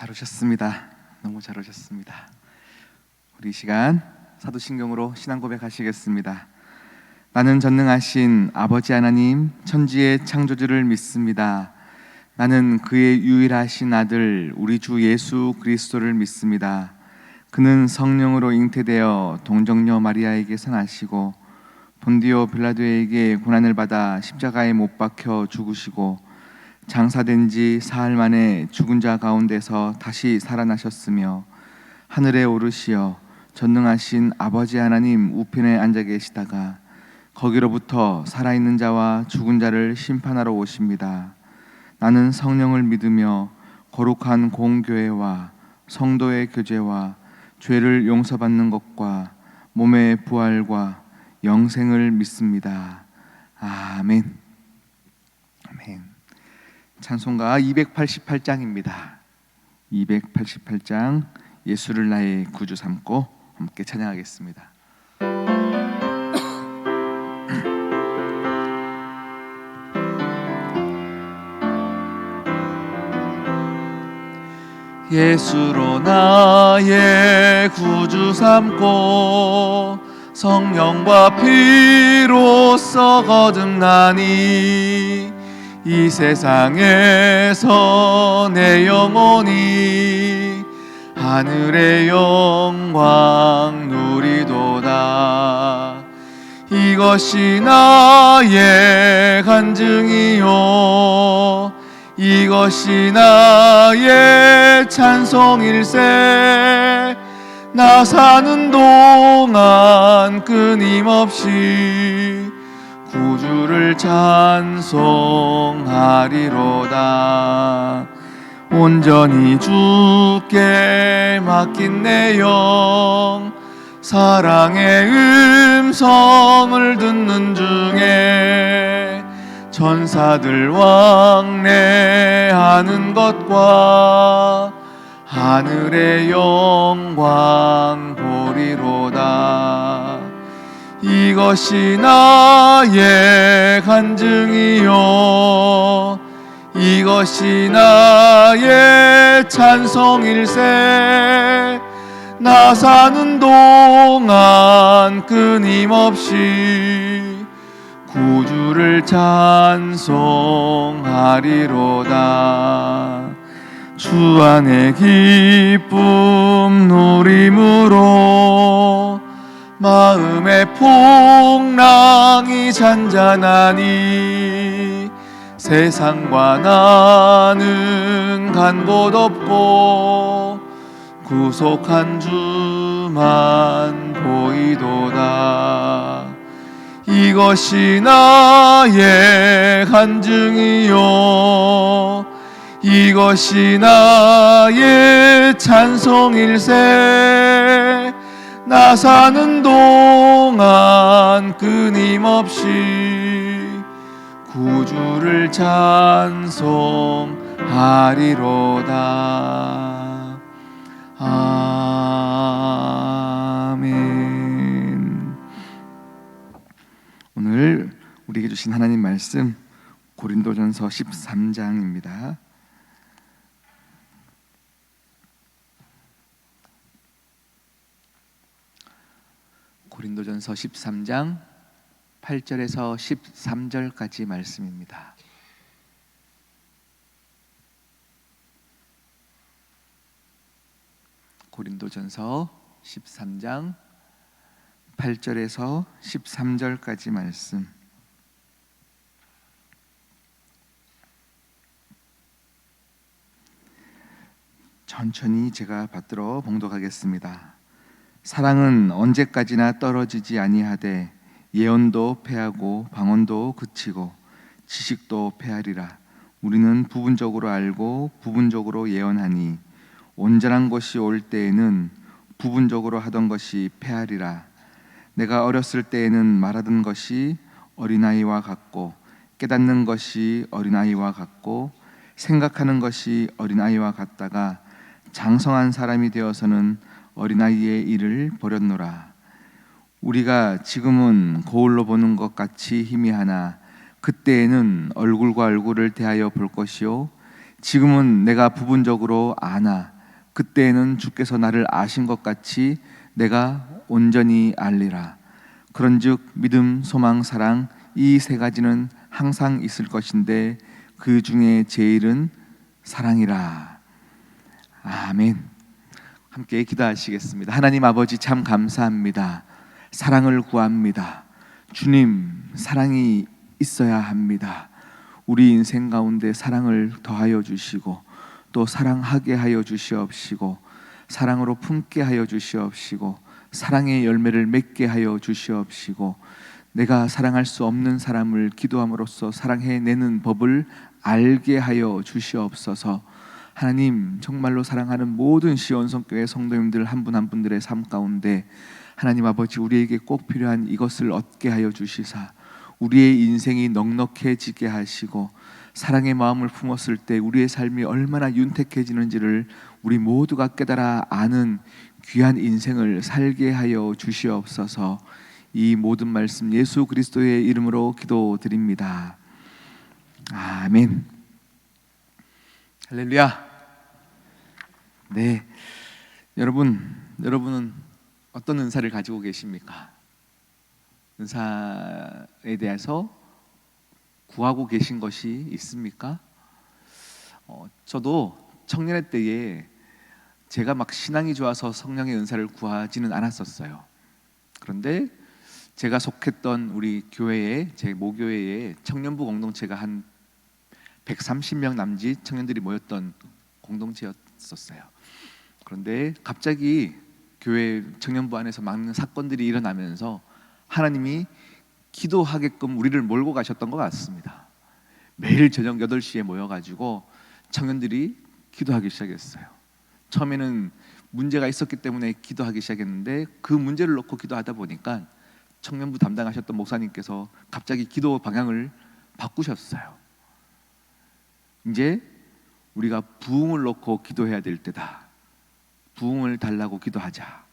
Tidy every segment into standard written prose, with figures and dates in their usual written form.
잘 오셨습니다. 너무 잘 오셨습니다. 우리 이 시간 사도신경으로 신앙 고백하시겠습니다. 나는 전능하신 아버지 하나님 천지의 창조주를 믿습니다. 나는 그의 유일하신 아들 우리 주 예수 그리스도를 믿습니다. 그는 성령으로 잉태되어 동정녀 마리아에게서 나시고 본디오 빌라도에게 고난을 받아 십자가에 못 박혀 죽으시고 장사된 지 사흘 만에 죽은 자 가운데서 다시 살아나셨으며 하늘에 오르시어 전능하신 아버지 하나님 우편에 앉아 계시다가 거기로부터 살아있는 자와 죽은 자를 심판하러 오십니다. 나는 성령을 믿으며 거룩한 공교회와 성도의 교제와 죄를 용서받는 것과 몸의 부활과 영생을 믿습니다. 아멘. 아멘. 찬송가 288장입니다. 288장 예수를 나의 구주 삼고 함께 찬양하겠습니다. 예수로 나의 구주 삼고 성령과 피로써 거듭나니 이 세상에서 내 영혼이 하늘의 영광 누리도다. 이것이 나의 간증이요 이것이 나의 찬송일세. 나 사는 동안 끊임없이 구주를 찬송하리로다. 온전히 주께 맡긴 내 영 사랑의 음성을 듣는 중에 천사들 왕래하는 것과 하늘의 영광 보리로다. 이것이 나의 간증이요 이것이 나의 찬송일세. 나 사는 동안 끊임없이 구주를 찬송하리로다. 주 안의 기쁨 누림으로 마음의 풍랑이 잔잔하니 세상과 나는 간 곳 없고 구속한 주만 보이도다. 이것이 나의 간증이요 이것이 나의 찬송일세. 나 사는 동안 끊임없이 구주를 찬송하리로다. 아멘. 오늘 우리에게 주신 하나님 말씀 고린도전서 13장입니다. 고린도전서 13장 8절에서 13절까지 말씀입니다. 고린도전서 13장 8절에서 13절까지 말씀. 천천히 제가 받들어 봉독하겠습니다. 사랑은 언제까지나 떨어지지 아니하되 예언도 패하고 방언도 그치고 지식도 패하리라. 우리는 부분적으로 알고 부분적으로 예언하니 온전한 것이 올 때에는 부분적으로 하던 것이 패하리라. 내가 어렸을 때에는 말하던 것이 어린아이와 같고 깨닫는 것이 어린아이와 같고 생각하는 것이 어린아이와 같다가 장성한 사람이 되어서는 어린아이의 일을 버렸노라. 우리가 지금은 거울로 보는 것 같이 희미하나 그때에는 얼굴과 얼굴을 대하여 볼 것이요 지금은 내가 부분적으로 아나 그때에는 주께서 나를 아신 것 같이 내가 온전히 알리라. 그런즉 믿음, 소망, 사랑 이 세 가지는 항상 있을 것인데 그 중에 제일은 사랑이라. 아멘. 함께 기도하시겠습니다. 하나님 아버지, 참 감사합니다. 사랑을 구합니다. 주님, 사랑이 있어야 합니다. 우리 인생 가운데 사랑을 더하여 주시고 또 사랑하게 하여 주시옵시고 사랑으로 품게 하여 주시옵시고 사랑의 열매를 맺게 하여 주시옵시고 내가 사랑할 수 없는 사람을 기도함으로써 사랑해내는 법을 알게 하여 주시옵소서. 하나님, 정말로 사랑하는 모든 시온성교회 성도님들 한 분 한 분들의 삶 가운데 하나님 아버지, 우리에게 꼭 필요한 이것을 얻게 하여 주시사 우리의 인생이 넉넉해지게 하시고 사랑의 마음을 품었을 때 우리의 삶이 얼마나 윤택해지는지를 우리 모두가 깨달아 아는 귀한 인생을 살게 하여 주시옵소서. 이 모든 말씀 예수 그리스도의 이름으로 기도드립니다. 아멘. 할렐루야. 네, 여러분은 어떤 은사를 가지고 계십니까? 은사에 대해서 구하고 계신 것이 있습니까? 저도 청년의 때에 제가 막 신앙이 좋아서 성령의 은사를 구하지는 않았었어요. 그런데 제가 속했던 우리 교회에, 제 모교회에 청년부 공동체가 한 130명 남짓 청년들이 모였던 공동체였었어요. 그런데 갑자기 교회 청년부 안에서 많은 사건들이 일어나면서 하나님이 기도하게끔 우리를 몰고 가셨던 것 같습니다. 매일 저녁 8시에 모여가지고 청년들이 기도하기 시작했어요. 처음에는 문제가 있었기 때문에 기도하기 시작했는데 그 문제를 놓고 기도하다 보니까 청년부 담당하셨던 목사님께서 갑자기 기도 방향을 바꾸셨어요. 이제 우리가 부흥을 놓고 기도해야 될 때다. 부흥을 달라고 기도하자.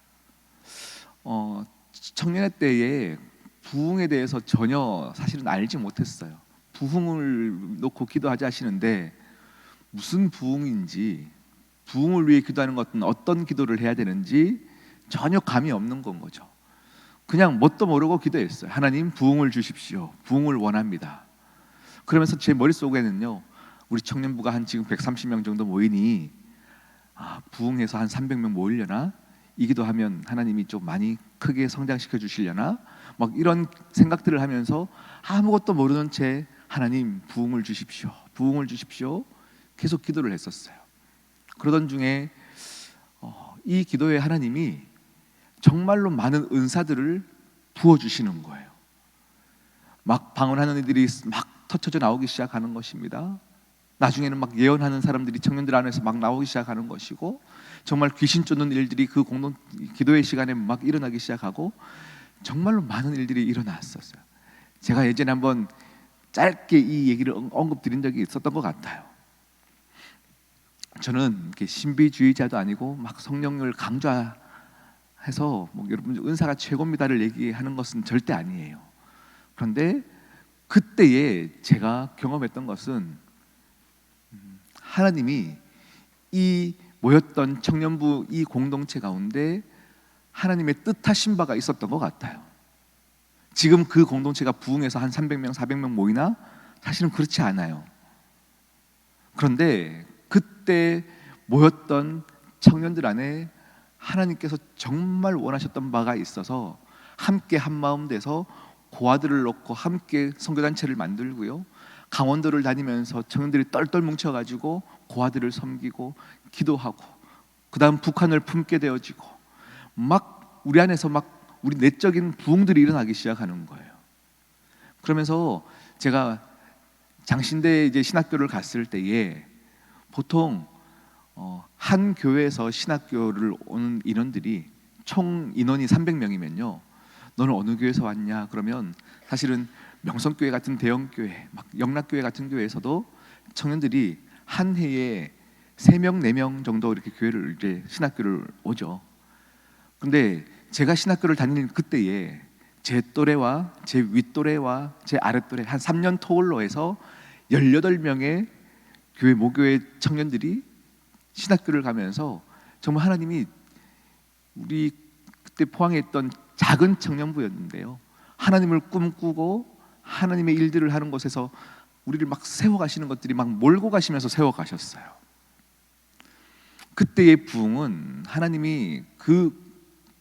청년의 때에 부흥에 대해서 전혀 사실은 알지 못했어요. 부흥을 놓고 기도하자 하시는데 무슨 부흥인지, 부흥을 위해 기도하는 것은 어떤 기도를 해야 되는지 전혀 감이 없는 건 거죠. 그냥 뭣도 모르고 기도했어요. 하나님, 부흥을 주십시오. 부흥을 원합니다. 그러면서 제 머릿속에는요, 우리 청년부가 한 지금 130명 정도 모이니 부흥해서 한 300명 모이려나? 이 기도하면 하나님이 좀 많이 크게 성장시켜 주시려나? 막 이런 생각들을 하면서 아무것도 모르는 채 하나님, 부흥을 주십시오. 부흥을 주십시오. 계속 기도를 했었어요. 그러던 중에 이 기도에 하나님이 정말로 많은 은사들을 부어주시는 거예요. 막 방언하는 이들이 막 터쳐져 나오기 시작하는 것입니다. 나중에는 막 예언하는 사람들이 청년들 안에서 막 나오기 시작하는 것이고, 정말 귀신 쫓는 일들이 그 공동 기도의 시간에 막 일어나기 시작하고 정말로 많은 일들이 일어났었어요. 제가 예전에 한번 짧게 이 얘기를 언급드린 적이 있었던 것 같아요. 저는 신비주의자도 아니고 막 성령을 강조해서 뭐 여러분 은사가 최고입니다를 얘기하는 것은 절대 아니에요. 그런데 그때에 제가 경험했던 것은 하나님이 이 모였던 청년부 이 공동체 가운데 하나님의 뜻하신 바가 있었던 것 같아요. 지금 그 공동체가 부흥해서 한 300명, 400명 모이나? 사실은 그렇지 않아요. 그런데 그때 모였던 청년들 안에 하나님께서 정말 원하셨던 바가 있어서 함께 한마음 돼서 고아들을 놓고 함께 선교단체를 만들고요, 강원도를 다니면서 청년들이 똘똘 뭉쳐가지고 고아들을 섬기고 기도하고, 그 다음 북한을 품게 되어지고 막 우리 안에서 막 우리 내적인 부흥들이 일어나기 시작하는 거예요. 그러면서 제가 장신대 이제 신학교를 갔을 때에 보통 한 교회에서 신학교를 오는 인원들이 총 인원이 300명이면요, 너는 어느 교회에서 왔냐? 그러면 사실은 명성교회 같은 대형교회, 막 영락교회 같은 교회에서도 청년들이 한 해에 3명, 4명 정도 이렇게 교회를 이제 신학교를 오죠. 근데 제가 신학교를 다니는 그때에 제 또래와 제 윗또래와 제 아랫또래 한 3년 토울로 해서 18명의 교회 모교회 청년들이 신학교를 가면서 정말 하나님이 우리 그때 포항에 있던 작은 청년부였는데요, 하나님을 꿈꾸고 하나님의 일들을 하는 곳에서 우리를 막 세워가시는 것들이 막 몰고 가시면서 세워가셨어요. 그때의 부흥은 하나님이 그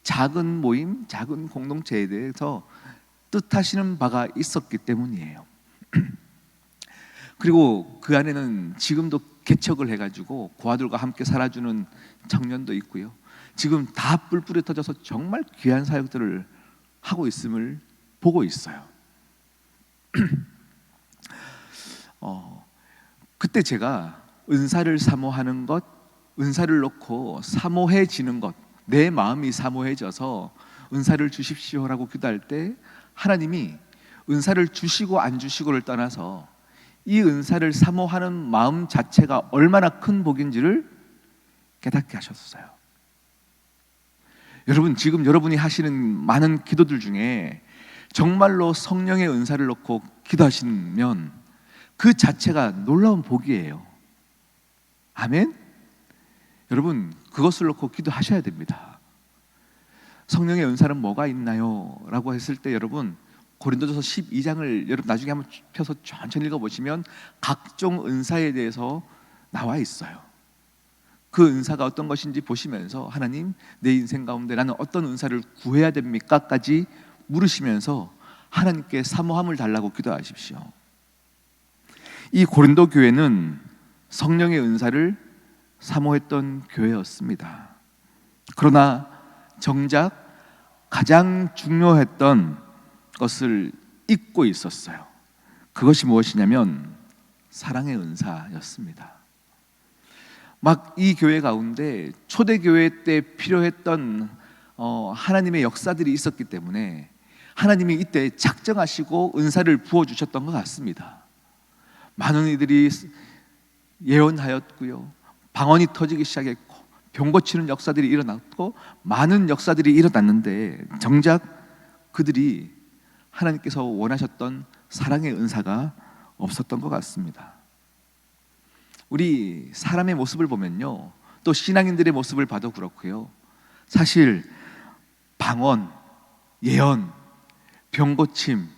작은 모임, 작은 공동체에 대해서 뜻하시는 바가 있었기 때문이에요. 그리고 그 안에는 지금도 개척을 해가지고 고아들과 함께 살아주는 청년도 있고요, 지금 다 뿔뿔이 터져서 정말 귀한 사역들을 하고 있음을 보고 있어요. 그때 제가 은사를 사모하는 것, 은사를 놓고 사모해지는 것, 내 마음이 사모해져서 은사를 주십시오라고 기도할 때 하나님이 은사를 주시고 안 주시고를 떠나서 이 은사를 사모하는 마음 자체가 얼마나 큰 복인지를 깨닫게 하셨어요. 여러분, 지금 여러분이 하시는 많은 기도들 중에 정말로 성령의 은사를 놓고 기도하시면 그 자체가 놀라운 복이에요. 아멘? 여러분, 그것을 놓고 기도하셔야 됩니다. 성령의 은사는 뭐가 있나요? 라고 했을 때 여러분, 고린도전서 12장을 여러분 나중에 한번 펴서 천천히 읽어보시면 각종 은사에 대해서 나와 있어요. 그 은사가 어떤 것인지 보시면서 하나님, 내 인생 가운데 나는 어떤 은사를 구해야 됩니까? 까지 물으시면서 하나님께 사모함을 달라고 기도하십시오. 이 고린도 교회는 성령의 은사를 사모했던 교회였습니다. 그러나 정작 가장 중요했던 것을 잊고 있었어요. 그것이 무엇이냐면 사랑의 은사였습니다. 막 이 교회 가운데 초대교회 때 필요했던 하나님의 역사들이 있었기 때문에 하나님이 이때 작정하시고 은사를 부어주셨던 것 같습니다. 많은 이들이 예언하였고요, 방언이 터지기 시작했고 병 고치는 역사들이 일어났고 많은 역사들이 일어났는데 정작 그들이 하나님께서 원하셨던 사랑의 은사가 없었던 것 같습니다. 우리 사람의 모습을 보면요, 또 신앙인들의 모습을 봐도 그렇고요, 사실 방언, 예언, 병 고침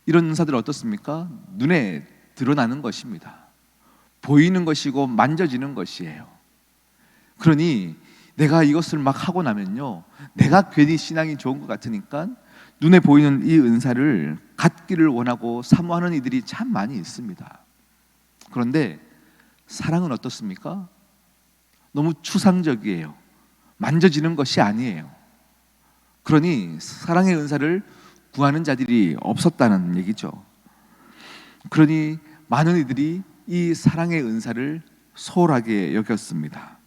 이런 은사들은 어떻습니까? 눈에 드러나는 것입니다. 보이는 것이고 만져지는 것이에요. 그러니 내가 이것을 막 하고 나면요, 내가 괜히 신앙이 좋은 것 같으니까 눈에 보이는 이 은사를 갖기를 원하고 사모하는 이들이 참 많이 있습니다. 그런데 사랑은 어떻습니까? 너무 추상적이에요. 만져지는 것이 아니에요. 그러니 사랑의 은사를 구하는 자들이 없었다는 얘기죠. 그러니 많은 이들이 이 사랑의 은사를 소홀하게 여겼습니다.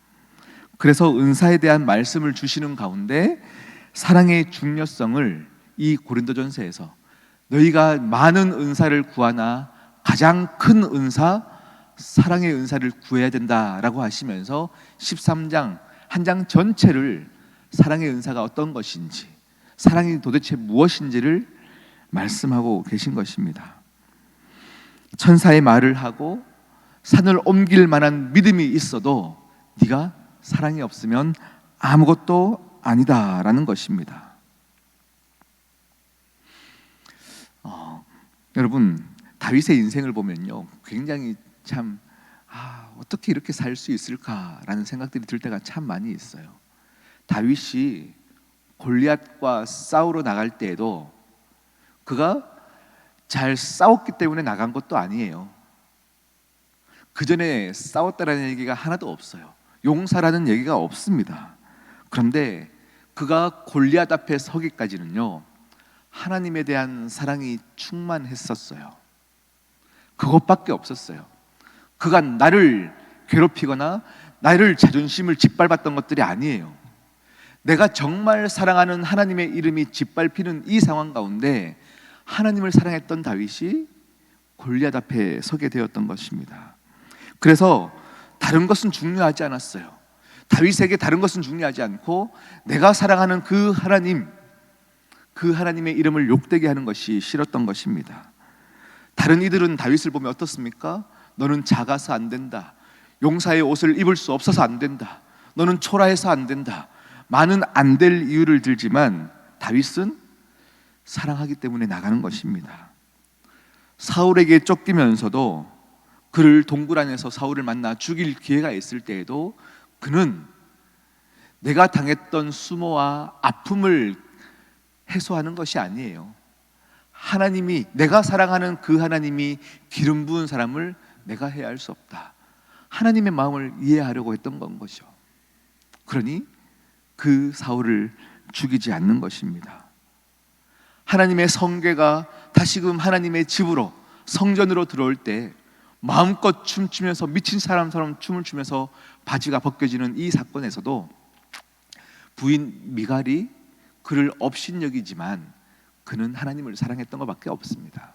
그래서 은사에 대한 말씀을 주시는 가운데 사랑의 중요성을 이 고린도전서에서 너희가 많은 은사를 구하나 가장 큰 은사, 사랑의 은사를 구해야 된다라고 하시면서 13장 한 장 전체를 사랑의 은사가 어떤 것인지, 사랑이 도대체 무엇인지를 말씀하고 계신 것입니다. 천사의 말을 하고 산을 옮길 만한 믿음이 있어도 네가 사랑이 없으면 아무것도 아니다라는 것입니다. 여러분, 다윗의 인생을 보면요, 굉장히 참 어떻게 이렇게 살 수 있을까라는 생각들이 들 때가 참 많이 있어요. 다윗이 골리앗과 싸우러 나갈 때에도 그가 잘 싸웠기 때문에 나간 것도 아니에요. 그 전에 싸웠다라는 얘기가 하나도 없어요. 용사라는 얘기가 없습니다. 그런데 그가 골리앗 앞에 서기까지는요, 하나님에 대한 사랑이 충만했었어요. 그것밖에 없었어요. 그가 나를 괴롭히거나 나를 자존심을 짓밟았던 것들이 아니에요. 내가 정말 사랑하는 하나님의 이름이 짓밟히는 이 상황 가운데 하나님을 사랑했던 다윗이 골리앗 앞에 서게 되었던 것입니다. 그래서 다른 것은 중요하지 않았어요. 다윗에게 다른 것은 중요하지 않고 내가 사랑하는 그 하나님, 그 하나님의 이름을 욕되게 하는 것이 싫었던 것입니다. 다른 이들은 다윗을 보면 어떻습니까? 너는 작아서 안 된다. 용사의 옷을 입을 수 없어서 안 된다. 너는 초라해서 안 된다. 많은 안 될 이유를 들지만 다윗은 사랑하기 때문에 나가는 것입니다. 사울에게 쫓기면서도 그를 동굴 안에서 사울을 만나 죽일 기회가 있을 때에도 그는 내가 당했던 수모와 아픔을 해소하는 것이 아니에요. 하나님이, 내가 사랑하는 그 하나님이 기름 부은 사람을 내가 해할 수 없다. 하나님의 마음을 이해하려고 했던 건 것이죠. 그러니 그 사울을 죽이지 않는 것입니다. 하나님의 성궤가 다시금 하나님의 집으로, 성전으로 들어올 때 마음껏 춤추면서 미친 사람처럼 춤을 추면서 바지가 벗겨지는 이 사건에서도 부인 미갈이 그를 업신여기지만 그는 하나님을 사랑했던 것밖에 없습니다.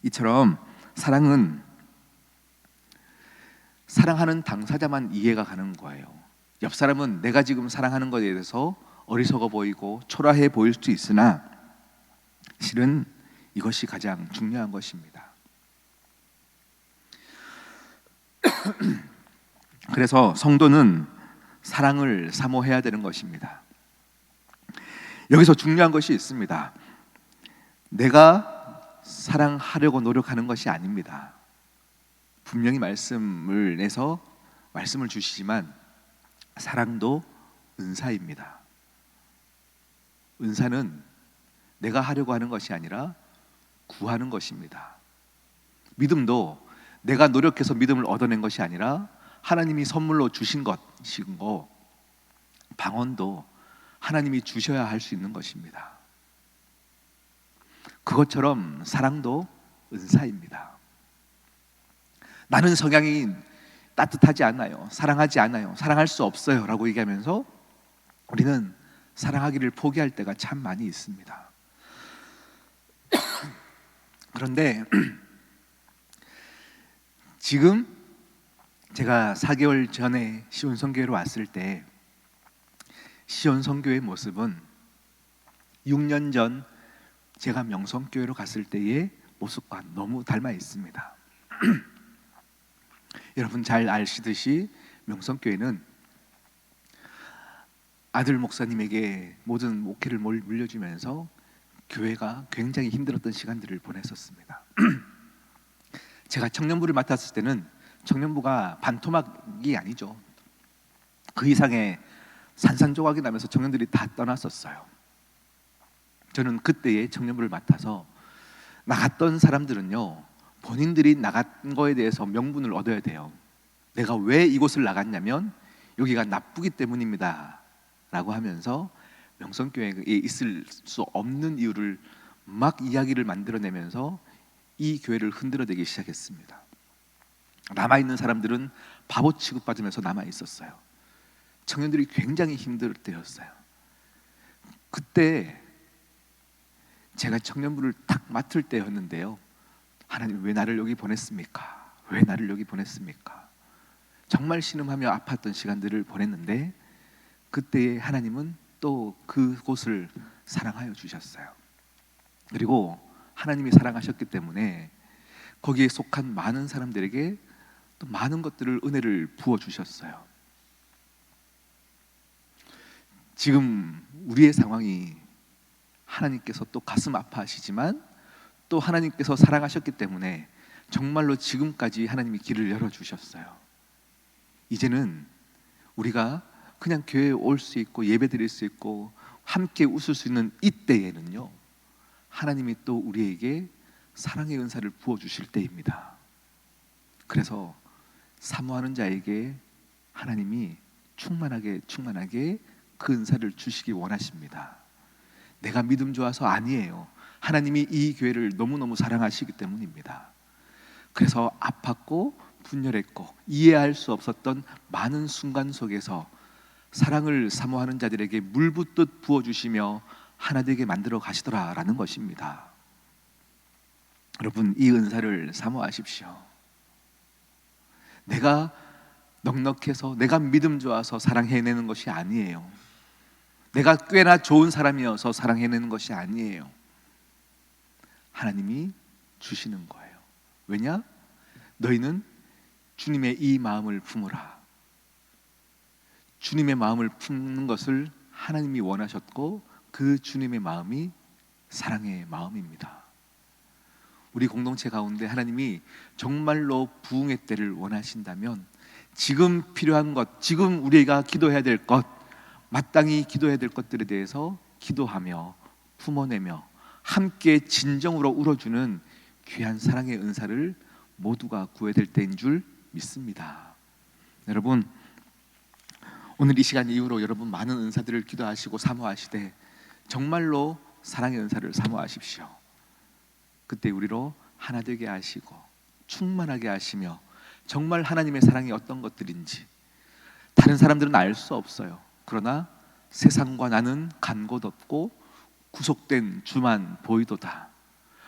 이처럼 사랑은 사랑하는 당사자만 이해가 가는 거예요. 옆 사람은 내가 지금 사랑하는 것에 대해서 어리석어 보이고 초라해 보일 수 있으나 실은 이것이 가장 중요한 것입니다. 그래서 성도는 사랑을 사모해야 되는 것입니다. 여기서 중요한 것이 있습니다. 내가 사랑하려고 노력하는 것이 아닙니다. 분명히 말씀을 내서 말씀을 주시지만 사랑도 은사입니다. 은사는 내가 하려고 하는 것이 아니라 구하는 것입니다. 믿음도 내가 노력해서 믿음을 얻어낸 것이 아니라 하나님이 선물로 주신 것이고, 방언도 하나님이 주셔야 할 수 있는 것입니다. 그것처럼 사랑도 은사입니다. 나는 성향이 따뜻하지 않아요, 사랑하지 않아요, 사랑할 수 없어요 라고 얘기하면서 우리는 사랑하기를 포기할 때가 참 많이 있습니다. 그런데 지금 제가 4개월 전에 시온선교회로 왔을 때 시온선교회의 모습은 6년 전 제가 명성교회로 갔을 때의 모습과 너무 닮아 있습니다. 여러분 잘 아시듯이 명성교회는 아들 목사님에게 모든 목회를 물려주면서 교회가 굉장히 힘들었던 시간들을 보냈었습니다. 제가 청년부를 맡았을 때는 청년부가 반토막이 아니죠. 그 이상의 산산조각이 나면서 청년들이 다 떠났었어요. 저는 그때의 청년부를 맡아서 나갔던 사람들은요, 본인들이 나간 거에 대해서 명분을 얻어야 돼요. 내가 왜 이곳을 나갔냐면 여기가 나쁘기 때문입니다 라고 하면서 명성교회에 있을 수 없는 이유를 막 이야기를 만들어내면서 이 교회를 흔들어대기 시작했습니다. 남아있는 사람들은 바보 취급받으면서 남아있었어요. 청년들이 굉장히 힘들 때였어요. 그때 제가 청년부를 딱 맡을 때였는데요, 하나님 왜 나를 여기 보냈습니까? 왜 나를 여기 보냈습니까? 정말 신음하며 아팠던 시간들을 보냈는데 그때의 하나님은 또 그곳을 사랑하여 주셨어요. 그리고 하나님이 사랑하셨기 때문에 거기에 속한 많은 사람들에게 또 많은 것들을, 은혜를 부어주셨어요. 지금 우리의 상황이 하나님께서 또 가슴 아파하시지만 또 하나님께서 사랑하셨기 때문에 정말로 지금까지 하나님이 길을 열어주셨어요. 이제는 우리가 그냥 교회에 올 수 있고 예배 드릴 수 있고 함께 웃을 수 있는 이때에는요, 하나님이 또 우리에게 사랑의 은사를 부어주실 때입니다. 그래서 사모하는 자에게 하나님이 충만하게 그 은사를 주시기 원하십니다. 내가 믿음 좋아서 아니에요. 하나님이 이 교회를 너무너무 사랑하시기 때문입니다. 그래서 아팠고 분열했고 이해할 수 없었던 많은 순간 속에서 사랑을 사모하는 자들에게 물 붓듯 부어주시며 하나 되게 만들어 가시더라라는 것입니다. 여러분, 이 은사를 사모하십시오. 내가 넉넉해서, 내가 믿음 좋아서 사랑해내는 것이 아니에요. 내가 꽤나 좋은 사람이어서 사랑해내는 것이 아니에요. 하나님이 주시는 거예요. 왜냐? 너희는 주님의 이 마음을 품으라. 주님의 마음을 품는 것을 하나님이 원하셨고 그 주님의 마음이 사랑의 마음입니다. 우리 공동체 가운데 하나님이 정말로 부흥의 때를 원하신다면 지금 필요한 것, 지금 우리가 기도해야 될 것, 마땅히 기도해야 될 것들에 대해서 기도하며 품어내며 함께 진정으로 울어주는 귀한 사랑의 은사를 모두가 구해야 될 때인 줄 믿습니다. 여러분, 오늘 이 시간 이후로 여러분 많은 은사들을 기도하시고 사모하시되 정말로 사랑의 은사를 사모하십시오. 그때 우리로 하나 되게 하시고 충만하게 하시며 정말 하나님의 사랑이 어떤 것들인지 다른 사람들은 알 수 없어요. 그러나 세상과 나는 간 곳 없고 구속된 주만 보이도다.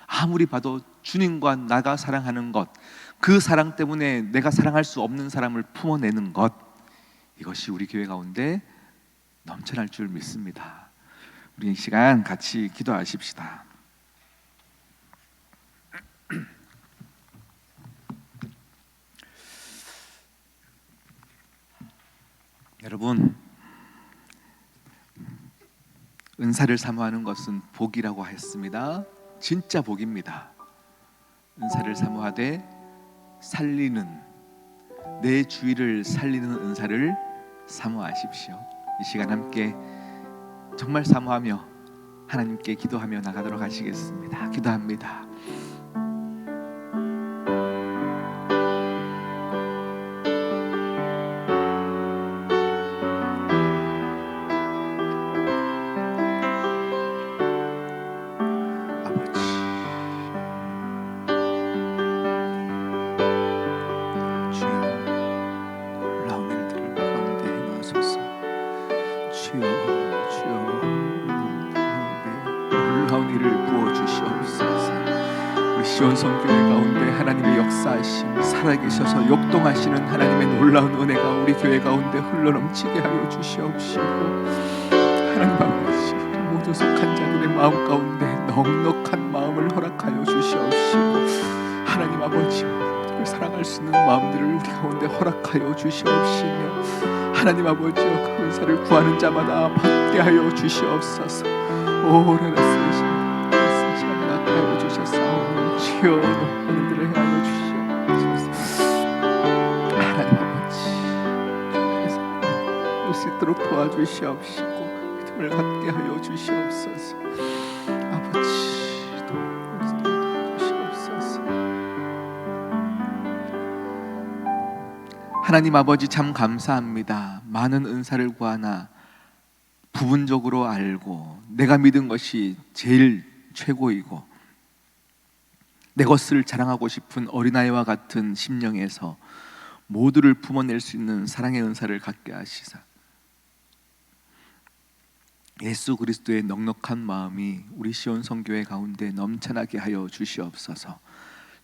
아무리 봐도 주님과 나가 사랑하는 것, 그 사랑 때문에 내가 사랑할 수 없는 사람을 품어내는 것, 이것이 우리 교회 가운데 넘쳐날 줄 믿습니다. 우리 이 시간 같이 기도하십시다. 여러분, 은사를 사모하는 것은 복이라고 했습니다. 진짜 복입니다. 은사를 사모하되 살리는, 내 주위를 살리는 은사를 사모하십시오. 이 시간 함께 정말 사모하며 하나님께 기도하며 나가도록 하시겠습니다. 기도합니다. 시온성교회 가운데 하나님의 역사하심, 살아계셔서 역동하시는 하나님의 놀라운 은혜가 우리 교회 가운데 흘러넘치게 하여 주시옵시고, 하나님 아버지, 우리 모두 속한 자들의 마음 가운데 넉넉한 마음을 허락하여 주시옵시고, 하나님 아버지, 우리를 사랑할 수 있는 마음들을 우리 가운데 허락하여 주시옵시며, 하나님 아버지여, 그 은사를 구하는 자마다 받게 하여 주시옵소서. 오라라스시 주여, 너희들을 향하여 주시옵소서. 하나님 아버지, 올 수 있도록 도와주시옵시고 믿음을 갖게 하여 주시옵소서. 아버지, 도와주시옵소서. 하나님 아버지, 참 감사합니다. 많은 은사를 구하나 부분적으로 알고 내가 믿은 것이 제일 최고이고 내 것을 자랑하고 싶은 어린아이와 같은 심령에서 모두를 품어낼 수 있는 사랑의 은사를 갖게 하시사 예수 그리스도의 넉넉한 마음이 우리 시온 성교회 가운데 넘쳐나게 하여 주시옵소서.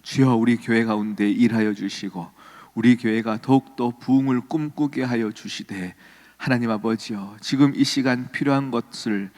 주여, 우리 교회 가운데 일하여 주시고 우리 교회가 더욱더 부흥을 꿈꾸게 하여 주시되, 하나님 아버지여, 지금 이 시간 필요한 것을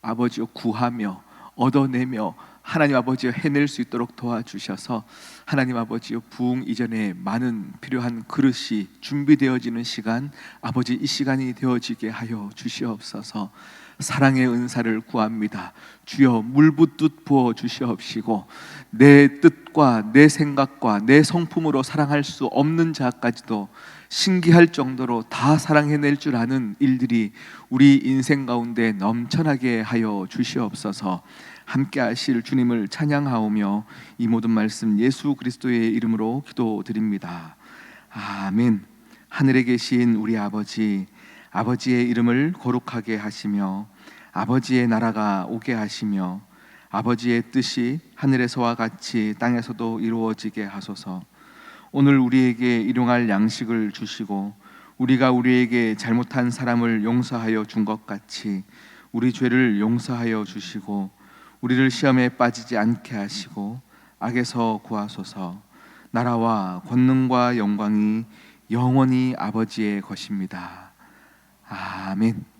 아버지여 구하며 얻어내며 하나님 아버지여 해낼 수 있도록 도와주셔서 하나님 아버지여, 부흥 이전에 많은 필요한 그릇이 준비되어지는 시간, 아버지 이 시간이 되어지게 하여 주시옵소서. 사랑의 은사를 구합니다. 주여, 물붓듯 부어 주시옵시고 내 뜻과 내 생각과 내 성품으로 사랑할 수 없는 자까지도 신기할 정도로 다 사랑해낼 줄 아는 일들이 우리 인생 가운데 넘쳐나게 하여 주시옵소서. 함께 하실 주님을 찬양하오며 이 모든 말씀 예수 그리스도의 이름으로 기도드립니다. 아멘. 하늘에 계신 우리 아버지, 아버지의 이름을 거룩하게 하시며 아버지의 나라가 오게 하시며 아버지의 뜻이 하늘에서와 같이 땅에서도 이루어지게 하소서. 오늘 우리에게 일용할 양식을 주시고 우리가 우리에게 잘못한 사람을 용서하여 준 것 같이 우리 죄를 용서하여 주시고 우리를 시험에 빠지지 않게 하시고 악에서 구하소서. 나라와 권능과 영광이 영원히 아버지의 것입니다. 아멘.